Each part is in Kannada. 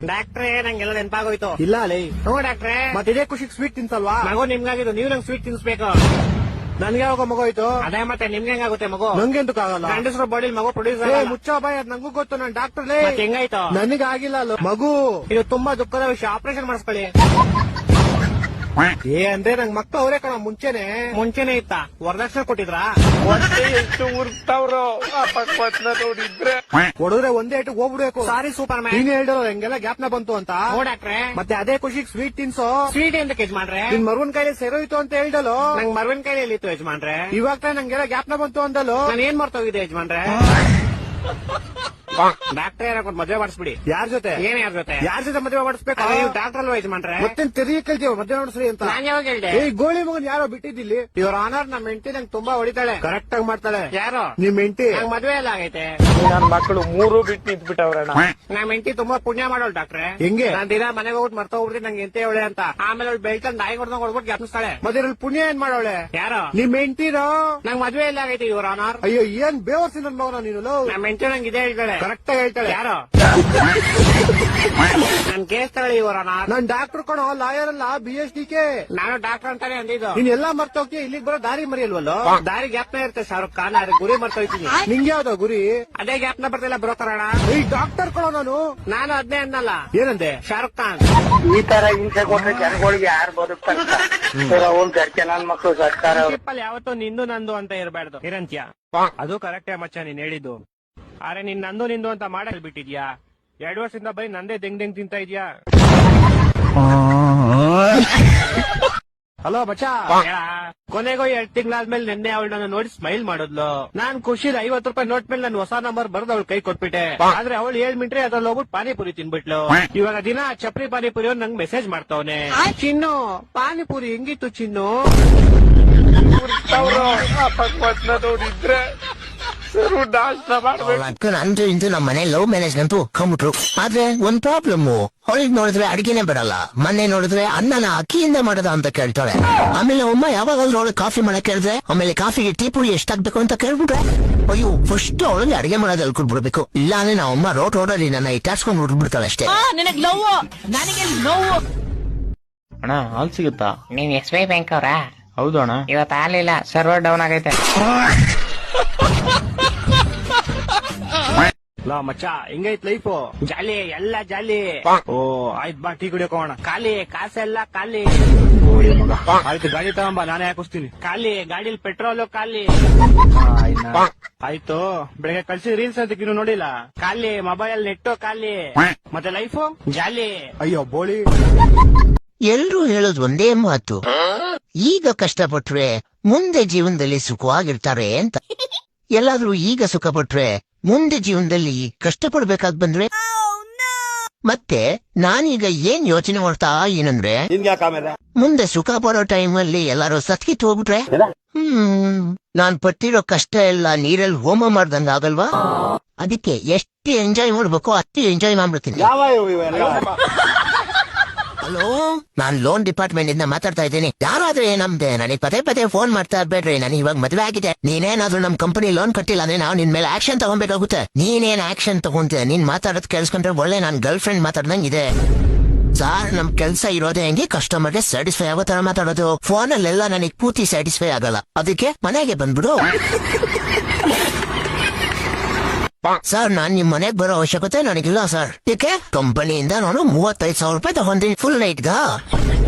ಡಾಕ್ಟ್ರೇ ನಂಗೆಲ್ಲ ನೆನಪಾಗೋಯ್ತು. ಇಲ್ಲ ಲೈ ಹ್ಞೂ ಡಾಕ್ಟ್ರೇ, ಮತ್ತೆ ಇದೇ ಖುಷಿಗೆ ಸ್ವೀಟ್ ತಿನ್ಸಲ್ವಾ? ಮಗು ನಿಮ್ಗಾಗಿದ್ದು, ನೀವು ನಂಗೆ ಸ್ವೀಟ್ ತಿನ್ಸ್ಬೇಕು. ನನ್ಗೆ ಯಾವಾಗ ಮಗು ಆಯ್ತು? ಅದೇ ಮತ್ತೆ ನಿಮ್ಗೆ ಹೆಂಗಾಗುತ್ತೆ ಮಗು? ನಂಗೆಂತೂ ಆಗಲ್ಲ. ಗಂಡಸ್ರ ಬಾಡಿ ಮಗು ಪ್ರೊಡ್ಯೂಸ್ ಮುಚ್ಚ ಬಾಯ್, ಅದ್ ನಂಗೂ ಗೊತ್ತು, ನಾನು ಡಾಕ್ಟರ್ ಲೇ. ಹೆಂಗಾಯ್ತು? ನನಗೆ ಆಗಿಲ್ಲ ಅಲ್ಲ ಮಗು. ಇದು ತುಂಬಾ ದುಃಖದ ವಿಷಯ, ಆಪರೇಷನ್ ಮಾಡಿಸ್ಕೊಳ್ಳಿ. ಅಂದ್ರೆ ನಂಗ್ ಮಕ್ಳು ಅವರೇ ಕಣ ಮುಂಚೆನೆ ಇತ್ತ ವರದಕ್ಷಿಣೆ ಕೊಟ್ಟಿದ್ರಾ? ಎಷ್ಟು ಉರ್ತಾವ್ರೋ ಆ ಪಕ್ವತ್ನ ನೋಡಿದ್ರೆ. ಹೊಡೆದ್ರೆ ಒಂದೇ ಏಟು ಹೋಗ್ಬಿಡ್ಬೇಕು. ಸಾರಿ ಸೂಪರ್ ಮ್ಯಾನ್. ನೀನ್ ಹೇಳಿರೋ ಹೆಂಗೆಲ್ಲ ಗ್ಯಾಪ್ನ ಬಂತು ಅಂತ. ಹ್ಞೂ ಡಾಕ್ಟ್ರೇ, ಮತ್ತೆ ಅದೇ ಖುಷಿಗೆ ಸ್ವೀಟ್ ತಿನ್ಸೋ. ಸ್ವೀಟ್ ಎಂತ ಯಜಮಾನ್ರೆ? ನಿನ್ ಮರುವನ್ ಕೈಲಿ ಸೇರೋಯ್ತು ಅಂತ ಹೇಳ್ದಲು. ನಂಗ್ ಮರವಿನ ಕೈಯಲ್ಲಿ ಇತ್ತು ಯಜಮಾನ್ರೆ. ಇವಾಗ ತಾನೇ ನಂಗೆಲ್ಲ ಗ್ಯಾಪ್ನ ಬಂತು ಅಂದಲು. ನಾನು ಏನ್ ಮರ್ತೋಗಿದೆ ಯಜಮಾನ್ರೆ? ಡಾಕ್ಟ್ರೇ ಯಾರು ಮದ್ವೆ ಮಾಡಿಸ್ಬಿಡಿ. ಯಾರ ಜೊತೆ? ಏನ್ ಯಾರ ಜೊತೆ? ಯಾರ ಜೊತೆ ಮದುವೆ ಮಾಡಿಸ್ಬೇಕು? ನೀವು ಡಾಕ್ಟರ್ ಅಲ್ವಾ ಯಜಮಾನ್ರೆ? ಮತ್ತೆ ತೆರಿಗೆ ಕೇಳ್ತೀವ ಮದುವೆ ಮಾಡಿಸ್ರಿ ಅಂತ. ನಾನ್ ಯಾವಾಗ ಹೇಳ್ದೆ? ಈ ಗೋಳಿ ಮಗನ್ ಯಾರೋ ಬಿಟ್ಟಿದ್ದಿಲ್ಲಿ. ಇವ್ರ ಆನರ್ ನಮ್ಮ ಹೆಂಡತಿ ನಂಗೆ ತುಂಬಾ ಹೊಡಿತಾಳೆ. ಕರೆಕ್ಟ್ ಆಗಿ ಮಾಡ್ತಾಳೆ. ಯಾರು? ನಿಮ್ ಹೆಂಡತಿ. ನಂಗ್ ಮದ್ವೆ ಎಲ್ಲ ಆಗೈತೆ. ನನ್ ಮಕ್ಕಳು ಮೂರು ಬಿಟ್ಟು ನಿಂತ್ಬಿಟ್ಟವ್ರಣ್ಣ. ನಮ್ಮ ಹೆಂಡತಿ ತುಂಬಾ ಪುಣ್ಯ ಮಾಡೋಳು ಡಾಕ್ಟ್ರೆ. ಹೆಂಗೆ? ನಾನ್ ದಿನ ಮನೆಗೆ ಹೋಗ್ಬಿಟ್ಟು ಮರ್ತೋಗ್ಬಿಡ್ತೀನಿ ನಂಗೆ ಎಂತ ಹೇಳಿ ಅಂತ. ಆಮೇಲೆ ಅವಳು ಬೆಳ್ತಂದ್ ನಾಯಿ ಹೊಡ್ದಂಗ್ ಹೊಡ್ಬಿಟ್ಟು ಜ್ಞಾಪಿಸ್ತಾಳೆ. ಮತ್ತೆ ಇದ್ರಲ್ಲಿ ಪುಣ್ಯ ಏನ್ ಮಾಡೋಳೆ? ಯಾರು? ನಿಮ್ ಹೆಂಡತಿರೋ? ನಂಗ್ ಮದ್ವೆ ಎಲ್ಲ ಆಗೈತೆ ಇವ್ರ ಆನರ್. ಅಯ್ಯೋ ಏನ್ ಬೇವರ್ಸಿ ನನ್ ಮಗನ ನೀನು. ನಮ್ಮ ಹೆಂಡತಿ ನಂಗೆ ಇದೇ ಹೇಳ್ತಾಳೆ. ಕರೆಕ್ಟ್ ಆಗಿ ಹೇಳ್ತಾಳೆ. ಯಾರು? ನನ್ ಕೇಸ್ ತಗೊಳ್ಳಿ ಇವ್ರ ಆನರ್. ನಾನ್ ಡಾಕ್ಟರ್ ಕಣೋ, ಲಾಯರ್ ಅಲ್ಲ, BSDK. ನಾನು ಡಾಕ್ಟರ್ ಅಂತಾನೆ ಅಂದಿದ್ದು. ನೀನ್ ಎಲ್ಲಾ ಮರ್ತೋಗ್ತೀಯ, ಇಲ್ಲಿಗೆ ಬರೋ ದಾರಿ ಮರಿಯಲ್ವಲ್ಲೋ? ದಾರಿ ಗ್ಯಾಪ್ನ ಇರುತ್ತೆ ಶಾರುಖ್ ಖಾನ್, ಅದ್ರ ಗುರಿ ಮರ್ತೋಯ್ತೀನಿ. ನಿಂಗೆ ಯಾವ್ದೋ ಗುರಿ? ಅದೇ ಗ್ಯಾಪ್ನ ಬರ್ತಿಲ್ಲ ಬ್ರೋಕರಣ. ಈ ಡಾಕ್ಟರ್ ಕಣೋ ನಾನು. ನಾನು ಅದ್ನೇ ಅನ್ನಲ್ಲ. ಏನಂದೆ? ಶಾರುಖ್ ಖಾನ್. ಈ ತರ ಹಿಂಸೆ ಕೊಟ್ರೆ ಜನಗಳಿಗೆ ಯಾರು ಬದುಕ್ತಾರೆ? ಅವ್ನ್ ಖರ್ಚೆ ನನ್ ಮಕ್ಕಳು ಸರ್ಕಾರ. ಟ್ರಿಪ್ಪಲ್ಲಿ ಯಾವತ್ತೂ ನಿಂದು ನಂದು ಅಂತ ಇರಬಾರ್ದು ಇರಂತ್ಯ. ಅದು ಕರೆಕ್ಟೇ ಮಚ್ಚ ನೀನ್ ಹೇಳಿದ್ದು. ಆದ್ರೆ ನೀನ್ ನಂದು ನಿಂದು ಅಂತ ಮಾಡಲ್ ಬಿಟ್ಟಿದ್ಯಾ? 2 ವರ್ಷದಿಂದ ಬರೀ ನಂದೇ ದೆಂಗ್ ತಿಂತ ಇದ್ಯಾ? ಹಲೋ ಬಚ್ಚಾ. ಕೊನೆಗೂ 2 ತಿಂಗಳಾದ್ಮೇಲೆ ನಿನ್ನೆ ಅವಳು ನನ್ನ ನೋಡಿ ಸ್ಮೈಲ್ ಮಾಡಿದ್ಲು. ನಾನ್ ಖುಷಿ 50 ರೂಪಾಯಿ ನೋಟ್ ಮೇಲೆ ನಾನು ಹೊಸ ನಂಬರ್ ಬರ್ದು ಅವಳು ಕೈ ಕೊಟ್ಬಿಟ್ಟೆ. ಆದ್ರೆ ಅವಳು 7 ಮಿನಿಟ್ರೆ ಅದ್ರಲ್ಲಿ ಹೋಗ್ಬಿಟ್ಟು ಪಾನಿಪುರಿ ತಿನ್ಬಿಟ್ಲು. ಇವಾಗ ದಿನ ಚಪ್ರಿ ಪಾನಿಪುರಿ ಅವ್ರು ನಂಗೆ ಮೆಸೇಜ್ ಮಾಡ್ತಾವನೆ. ಚಿನ್ನು ಪಾನಿಪುರಿ ಹೆಂಗಿತ್ತು ಚಿನ್ನು? ಉರ್ತಾವ್ರೋ ಆ ಪಕ್ವತ್ನ ನೋಡಿದ್ರೆ ನಾಶ ಮಾಡ್ಬೇಕು. ನಂದು ಇಂದು ನಮ್ಮ ಮನೆ ಲವ್ ಮ್ಯಾರೇಜ್ ನಂತೂ ಕಂಬಿಟ್ರು. ಆದ್ರೆ ಒಂದ್ ಪ್ರಾಬ್ಲಮ್, ಅವಳಿಗೆ ನೋಡಿದ್ರೆ ಅಡಿಗೆನೆ ಬರಲ್ಲ. ಮೊನ್ನೆ ನೋಡಿದ್ರೆ ಅನ್ನನ ಅಕ್ಕಿಯಿಂದ ಮಾಡದ ಅಂತ ಕೇಳ್ತಾಳೆ. ಆಮೇಲೆ ಅಮ್ಮ ಯಾವಾಗಾದ್ರೂ ಅವಳಿಗೆ ಕಾಫಿ ಮಾಡಕ್ ಕೇಳಿದ್ರೆ, ಆಮೇಲೆ ಕಾಫಿಗೆ ಟೀ ಪುಡಿ ಎಷ್ಟಾಗ್ಬೇಕು ಅಂತ ಕೇಳ್ಬಿಟ್ರೆ, ಅಯ್ಯೋ ಫಸ್ಟ್ ಅವಳಿಗೆ ಅಡಿಗೆ ಮಾಡೋದು ಅಲ್ಕೊಡ್ಬಿಡ್ಬೇಕು. ಇಲ್ಲ ಅಂದ್ರೆ ನಾವಮ್ಮ ರೋಡಲ್ಲಿ ನನ್ನ ಇಟ್ಟಾಡ್ಸ್ಕೊಂಡು ಹುಡ್ಬಿಡ್ತಾಳೆ ಅಷ್ಟೇ. ನಿನಗ್ ನೋವು, ನನಗೆ ನೋವು. ಅಣ್ಣ ಹಾಲ್ ಸಿಗುತ್ತಾ? ನೀನ್ SBI ಬ್ಯಾಂಕ್ ಅವ್ರಾ? ಹೌದು ಅಣ್ಣ. ಇವತ್ತು ಹಾಲಿಲ್ಲ, ಸರ್ವರ್ ಡೌನ್ ಆಗೈತೆ. ಲಾ ಮಚ್ಚ, ಹೆಂಗೈತ್ ಲೈಫು? ಜಾಲಿ ಎಲ್ಲ ಜಾಲಿ. ಓ ಆಯ್ತ್ ಬಾ, ಟೀ ಕುಡಿಯೋಕೆ ಹೋಗೋಣ. ಖಾಲಿ ಕಾಸೆಲ್ಲ ಖಾಲಿ. ಆಯ್ತು ಗಾಡಿ ತಗೊಂಬ, ನಾನೇ ಹಾಕಿಸ್ತೀನಿ. ಖಾಲಿ ಗಾಡಿಲಿ ಪೆಟ್ರೋಲು ಖಾಲಿ. ಆಯ್ತು, ಬೆಳಗ್ಗೆ ಕಳ್ಸಿದ ರೀಲ್ಸ್ ಅಂತ ಇನ್ನು ನೋಡಿಲ್ಲ. ಖಾಲಿ ಮೊಬೈಲ್ ನೆಟ್ಟು ಖಾಲಿ. ಮತ್ತೆ ಲೈಫು ಜಾಲಿ. ಅಯ್ಯೋ ಬೋಳಿ. ಎಲ್ರೂ ಹೇಳೋದು ಒಂದೇ ಮಾತು, ಈಗ ಕಷ್ಟಪಟ್ರೆ ಮುಂದೆ ಜೀವನದಲ್ಲಿ ಸುಖವಾಗಿರ್ತಾರೆ ಅಂತ. ಎಲ್ಲಾದ್ರೂ ಈಗ ಸುಖ ಪಟ್ರೆ ಮುಂದೆ ಜೀವನದಲ್ಲಿ ಕಷ್ಟಪಡ್ಬೇಕಾದ್ ಬಂದ್ರೆ ಮತ್ತೆ ನಾನೀಗ ಏನ್ ಯೋಚನೆ ಮಾಡ್ತಾ ಏನಂದ್ರೆ, ಮುಂದೆ ಸುಖ ಪಡೋ ಟೈಮಲ್ಲಿ ಎಲ್ಲಾರು ಸತ್ಕಿತ್ ಹೋಗ್ಬಿಟ್ರೆ ನಾನ್ ಪಟ್ಟಿರೋ ಕಷ್ಟ ಎಲ್ಲ ನೀರಲ್ಲಿ ಹೋಮ ಮಾಡ್ದಂಗ ಆಗಲ್ವಾ? ಅದಕ್ಕೆ ಎಷ್ಟು ಎಂಜಾಯ್ ಮಾಡ್ಬೇಕು ಅಷ್ಟು ಎಂಜಾಯ್ ಮಾಡ್ಬಿಡ್ತೀನಿ. ಹಲೋ, ನಾನ್ ಲೋನ್ ಡಿಪಾರ್ಟ್ಮೆಂಟ್ ಇಂದ ಮಾತಾಡ್ತಾ ಇದ್ದೀನಿ. ಯಾರಾದ್ರೂ ಏನಂದೆ, ನನಗೆ ಪದೇ ಪದೇ ಫೋನ್ ಮಾಡ್ತಾ ಇರ್ಬೇಡ್ರಿ. ನನಗೆ ಇವಾಗ ಮದ್ವೆ ಆಗಿದೆ. ನೀನೇನಾದ್ರೂ ನಮ್ ಕಂಪನಿ ಲೋನ್ ಕಟ್ಟಿಲ್ಲ ಅಂದ್ರೆ ನಾವು ನಿನ್ ಮೇಲೆ ಆಕ್ಷನ್ ತಗೊಬೇಕಾಗುತ್ತೆ. ನೀನೇನ್ ಆಕ್ಷನ್ ತಗೊಂತೀಯ? ನೀನ್ ಮಾತಾಡೋದ್ ಕೇಳಿಸ್ಕೊಂಡ್ರೆ ಒಳ್ಳೆ ನಾನ್ ಗರ್ಲ್ ಫ್ರೆಂಡ್ ಮಾತಾಡ್ದಂಗಿದೆ. ಸಾರ್, ನಮ್ ಕೆಲ್ಸ ಇರೋದೇ ಹೆಂಗೆ ಕಸ್ಟಮರ್ಗೆ ಸ್ಯಾಟಿಸ್ಫೈ ಆಗೋ ತರ ಮಾತಾಡೋದು. ಫೋನಲ್ಲೆಲ್ಲ ನನಗೆ ಪೂರ್ತಿ ಸ್ಯಾಟಿಸ್ಫೈ ಆಗಲ್ಲ. ಅದಕ್ಕೆ ಮನೆಗೆ ಬಂದ್ಬಿಡು. ಸರ್, ನಾನ್ ನಿಮ್ ಮನೆಗ್ ಬರೋ ಅವಶ್ಯಕತೆ ನನಗಿಲ್ಲ ಸರ್. ಯಾಕೆ? ಕಂಪನಿಯಿಂದ ನಾನು 35,000 ರೂಪಾಯಿ ತಗೊಂಡಿನಿ ಫುಲ್ ನೈಟ್ಗ.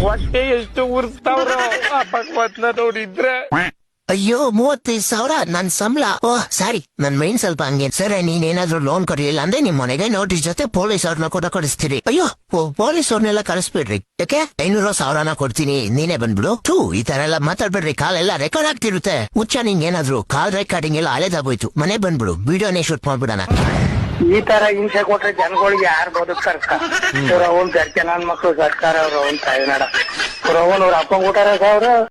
ಹೊಟ್ಟೆ ಎಷ್ಟು ಉರ್ತಾವ್ರೋ ಆ ಪಕ್ವತ್ನ ನೋಡಿದ್ರೆ. ಅಯ್ಯೋ 35,000 ನನ್ ಸಂಬಳ. ಓಹ್ ಸಾರಿ, ನನ್ ಮೈನ್ ಸ್ವಲ್ಪ ಹಂಗೆ. ಸರಿ, ನೀನೇನಾದ್ರೂ ಲೋನ್ ಕೊಡ್ಲಿಲ್ಲ ಅಂದ್ರೆ ನಿಮ್ ಮನೆಗೆ ನೋಟಿಸ್ ಜೊತೆ ಪೊಲೀಸ್ ಅವ್ರನ್ನ ಕೂಡ ಕಳಿಸ್ತೀರಿ. ಅಯ್ಯೋ ಪೊಲೀಸ್ ಅವ್ರನ್ನೆಲ್ಲ ಕಳಿಸ್ಬಿಡ್ರಿ. ಯಾಕೆ? 500,000 ಕೊಡ್ತೀನಿ, ನೀನೇ ಬಂದ್ಬಿಡು. ಈ ತರ ಎಲ್ಲ ಮಾತಾಡ್ಬೇಡ್ರಿ, ಕಾಲೆಲ್ಲ ರೆಕಾರ್ಡ್ ಆಗ್ತಿರುತ್ತೆ. ಹುಚ್ಚ ನಿಂಗೇನಾದ್ರು ಕಾಲ್ ರೆಕಾರ್ಡಿಂಗ್ ಎಲ್ಲ ಹಳೆದಾಗೋಯ್ತು. ಮನೆ ಬಂದ್ಬಿಡು, ವಿಡಿಯೋನೇ ಶೂಟ್ ಮಾಡ್ಬಿಡೋಣ. ಈ ತರ ಹಿಂಸೆ ಕೊಟ್ರೆ ಜನಗಳಿಗೆ ಯಾರು ಬದುಕ್ತಾರ? ಅವ್ನ್ ಖರ್ಚೆ ನನ್ ಮಕ್ಕಳು ಸರ್ಕಾರ ಅವ್ರ ಅವ್ನ್ ತಾಯಿನಾಡ ಅವ್ರ ಅಪ್ಪ ಊಟಾರ ಅವ್ರ